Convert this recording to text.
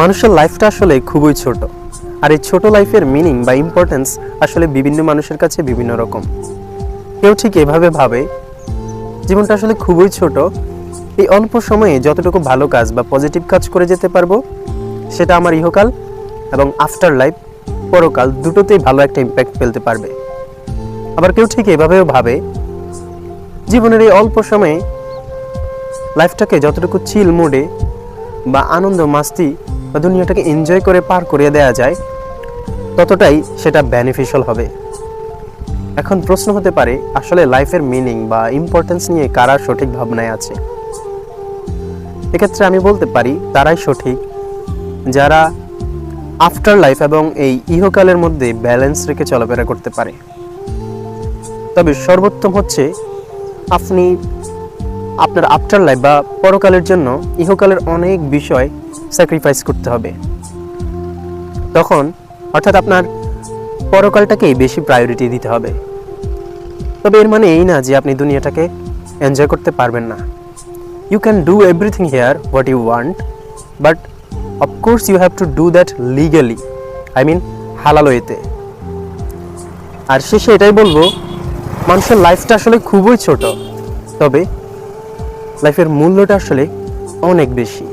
মানুষের লাইফটা আসলে খুবই ছোট, আর এই ছোট লাইফের মিনিং বা ইম্পর্টেন্স আসলে বিভিন্ন মানুষের কাছে বিভিন্ন রকম। কেউ ঠিক এভাবে ভাবে জীবনটা আসলে খুবই ছোট, এই অল্প সময়ে যতটুকু ভালো কাজ বা পজিটিভ কাজ করে যেতে পারবো সেটা আমার ইহকাল এবং আফটার লাইফ পরকাল দুটোতেই ভালো একটা ইম্প্যাক্ট ফেলতে পারবে। আবার কেউ ঠিক এভাবেও ভাবে জীবনের এই অল্প সময়ে লাইফটাকে যতটুকু চিল মোডে বা আনন্দ মাস্তি বা দুনিয়াটাকে এনজয় করে পার করিয়ে দেওয়া যায় ততটাই সেটা বেনিফিশিয়াল হবে। এখন প্রশ্ন হতে পারে, আসলে লাইফের মিনিং বা ইম্পর্টেন্স নিয়ে কারা সঠিক ভাবনায় আছে? এক্ষেত্রে আমি বলতে পারি তারাই সঠিক যারা আফটার লাইফ এবং এই ইহকালের মধ্যে ব্যালেন্স রেখে চলাফেরা করতে পারে। তবে সর্বোত্তম হচ্ছে আপনি আপনার আফটার লাইফ বা পরকালের জন্য ইহকালের অনেক বিষয় স্যাক্রিফাইস করতে হবে। তখন অর্থাৎ আপনার পরকালটাকেই বেশি প্রায়োরিটি দিতে হবে। তবে এর মানে এই না যে আপনি দুনিয়াটাকে এনজয় করতে পারবেন না। You can do everything here what you want, but of course you have to do that legally, I mean হালাল ওয়েতে। আর শেষে এটাই বলবো, মানুষের লাইফটা আসলে খুবই ছোট, তবে লাইফের মূল্যটা আসলে অনেক বেশি।